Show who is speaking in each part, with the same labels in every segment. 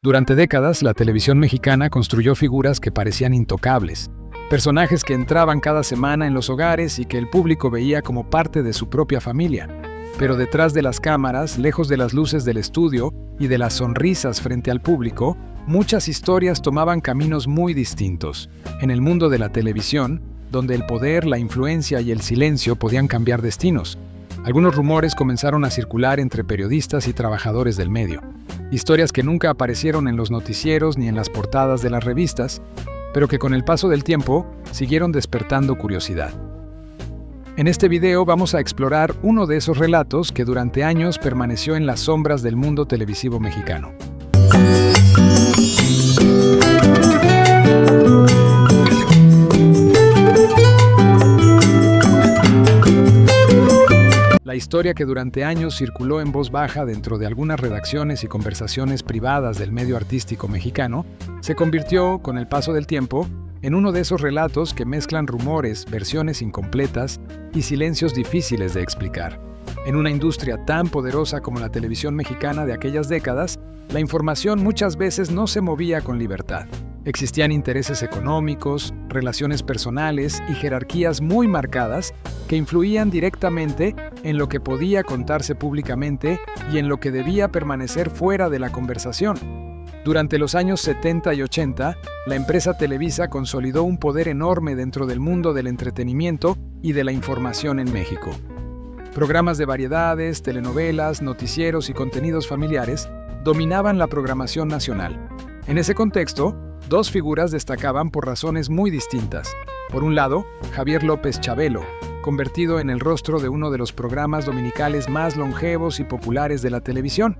Speaker 1: Durante décadas, la televisión mexicana construyó figuras que parecían intocables, personajes que entraban cada semana en los hogares y que el público veía como parte de su propia familia. Pero detrás de las cámaras, lejos de las luces del estudio y de las sonrisas frente al público, muchas historias tomaban caminos muy distintos. En el mundo de la televisión, donde el poder, la influencia y el silencio podían cambiar destinos, algunos rumores comenzaron a circular entre periodistas y trabajadores del medio. Historias que nunca aparecieron en los noticieros ni en las portadas de las revistas, pero que con el paso del tiempo siguieron despertando curiosidad. En este video vamos a explorar uno de esos relatos que durante años permaneció en las sombras del mundo televisivo mexicano. La historia que durante años circuló en voz baja dentro de algunas redacciones y conversaciones privadas del medio artístico mexicano, se convirtió, con el paso del tiempo, en uno de esos relatos que mezclan rumores, versiones incompletas y silencios difíciles de explicar. En una industria tan poderosa como la televisión mexicana de aquellas décadas, la información muchas veces no se movía con libertad. Existían intereses económicos, relaciones personales y jerarquías muy marcadas que influían directamente en lo que podía contarse públicamente y en lo que debía permanecer fuera de la conversación. Durante los años 70 y 80, la empresa Televisa consolidó un poder enorme dentro del mundo del entretenimiento y de la información en México. Programas de variedades, telenovelas, noticieros y contenidos familiares dominaban la programación nacional. En ese contexto, dos figuras destacaban por razones muy distintas. Por un lado, Javier López Chabelo, convertido en el rostro de uno de los programas dominicales más longevos y populares de la televisión.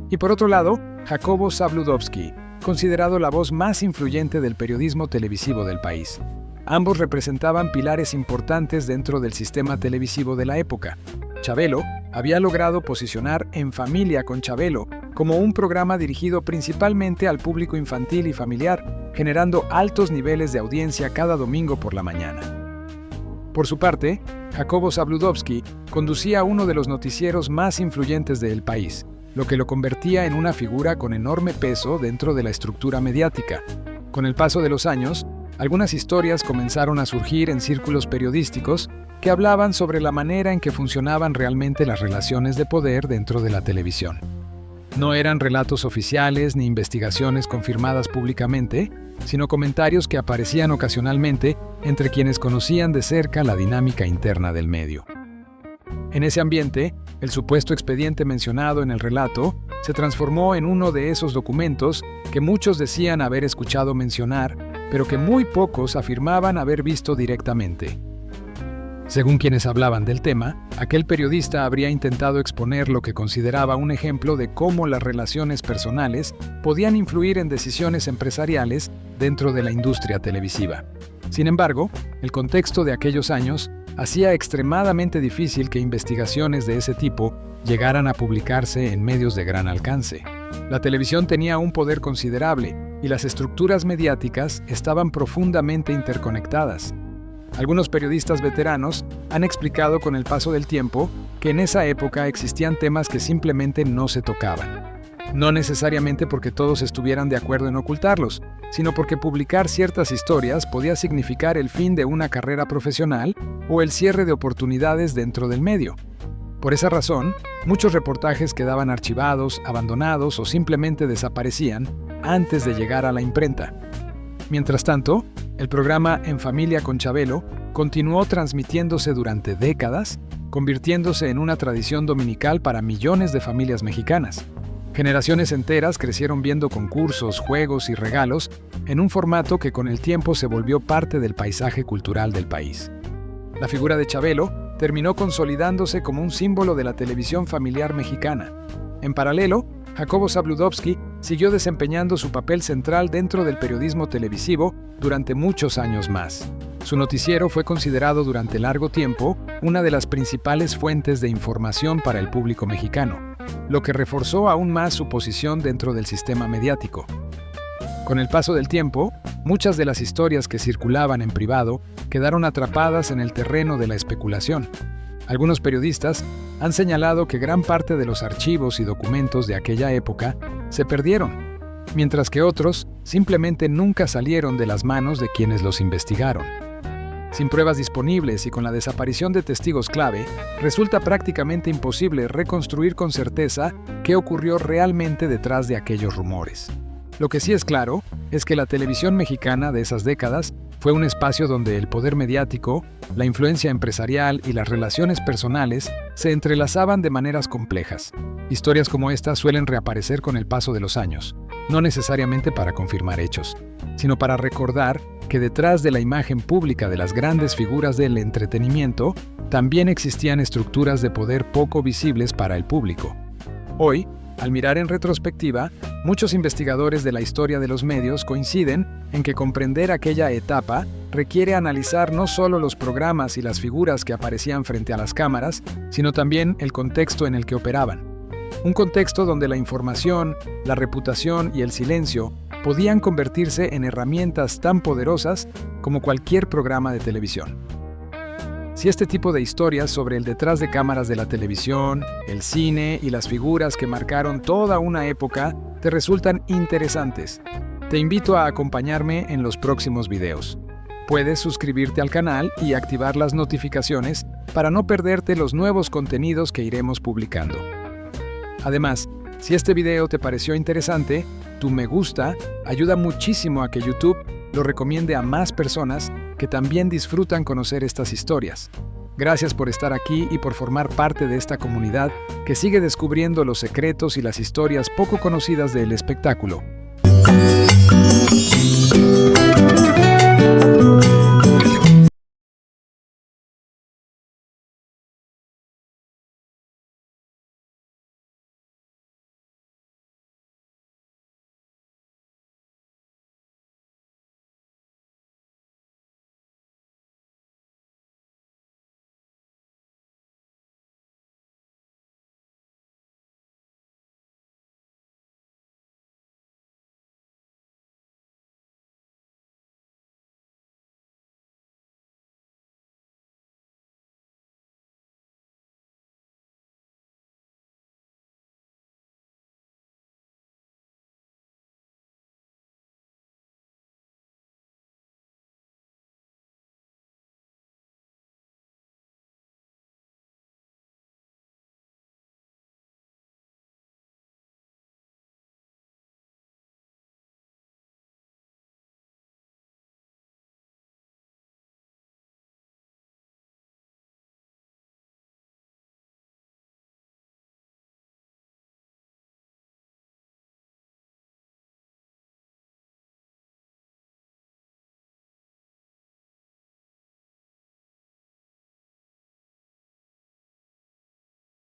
Speaker 1: Y por otro lado, Jacobo Zabludovsky, considerado la voz más influyente del periodismo televisivo del país. Ambos representaban pilares importantes dentro del sistema televisivo de la época. Chabelo había logrado posicionar En Familia con Chabelo como un programa dirigido principalmente al público infantil y familiar, generando altos niveles de audiencia cada domingo por la mañana. Por su parte, Jacobo Zabludovsky conducía uno de los noticieros más influyentes del país, lo que lo convertía en una figura con enorme peso dentro de la estructura mediática. Con el paso de los años, algunas historias comenzaron a surgir en círculos periodísticos que hablaban sobre la manera en que funcionaban realmente las relaciones de poder dentro de la televisión. No eran relatos oficiales ni investigaciones confirmadas públicamente, sino comentarios que aparecían ocasionalmente entre quienes conocían de cerca la dinámica interna del medio. En ese ambiente, el supuesto expediente mencionado en el relato se transformó en uno de esos documentos que muchos decían haber escuchado mencionar, pero que muy pocos afirmaban haber visto directamente. Según quienes hablaban del tema, aquel periodista habría intentado exponer lo que consideraba un ejemplo de cómo las relaciones personales podían influir en decisiones empresariales dentro de la industria televisiva. Sin embargo, el contexto de aquellos años hacía extremadamente difícil que investigaciones de ese tipo llegaran a publicarse en medios de gran alcance. La televisión tenía un poder considerable y las estructuras mediáticas estaban profundamente interconectadas. Algunos periodistas veteranos han explicado con el paso del tiempo que en esa época existían temas que simplemente no se tocaban. No necesariamente porque todos estuvieran de acuerdo en ocultarlos, sino porque publicar ciertas historias podía significar el fin de una carrera profesional o el cierre de oportunidades dentro del medio. Por esa razón, muchos reportajes quedaban archivados, abandonados o simplemente desaparecían antes de llegar a la imprenta. Mientras tanto, el programa En Familia con Chabelo continuó transmitiéndose durante décadas, convirtiéndose en una tradición dominical para millones de familias mexicanas. Generaciones enteras crecieron viendo concursos, juegos y regalos en un formato que con el tiempo se volvió parte del paisaje cultural del país. La figura de Chabelo terminó consolidándose como un símbolo de la televisión familiar mexicana. En paralelo, Jacobo Zabludovsky siguió desempeñando su papel central dentro del periodismo televisivo durante muchos años más. Su noticiero fue considerado durante largo tiempo una de las principales fuentes de información para el público mexicano, lo que reforzó aún más su posición dentro del sistema mediático. Con el paso del tiempo, muchas de las historias que circulaban en privado quedaron atrapadas en el terreno de la especulación. Algunos periodistas han señalado que gran parte de los archivos y documentos de aquella época se perdieron. mientras que otros simplemente nunca salieron de las manos de quienes los investigaron. Sin pruebas disponibles y con la desaparición de testigos clave, resulta prácticamente imposible reconstruir con certeza qué ocurrió realmente detrás de aquellos rumores. Lo que sí es claro es que la televisión mexicana de esas décadas fue un espacio donde el poder mediático, la influencia empresarial y las relaciones personales se entrelazaban de maneras complejas. Historias como estas suelen reaparecer con el paso de los años, no necesariamente para confirmar hechos, sino para recordar que detrás de la imagen pública de las grandes figuras del entretenimiento también existían estructuras de poder poco visibles para el público. Hoy, al mirar en retrospectiva, muchos investigadores de la historia de los medios coinciden en que comprender aquella etapa requiere analizar no solo los programas y las figuras que aparecían frente a las cámaras, sino también el contexto en el que operaban. Un contexto donde la información, la reputación y el silencio podían convertirse en herramientas tan poderosas como cualquier programa de televisión. Si este tipo de historias sobre el detrás de cámaras de la televisión, el cine y las figuras que marcaron toda una época te resultan interesantes, te invito a acompañarme en los próximos videos. Puedes suscribirte al canal y activar las notificaciones para no perderte los nuevos contenidos que iremos publicando. Además, si este video te pareció interesante, tu me gusta ayuda muchísimo a que YouTube lo recomiende a más personas que también disfrutan conocer estas historias. Gracias por estar aquí y por formar parte de esta comunidad que sigue descubriendo los secretos y las historias poco conocidas del espectáculo.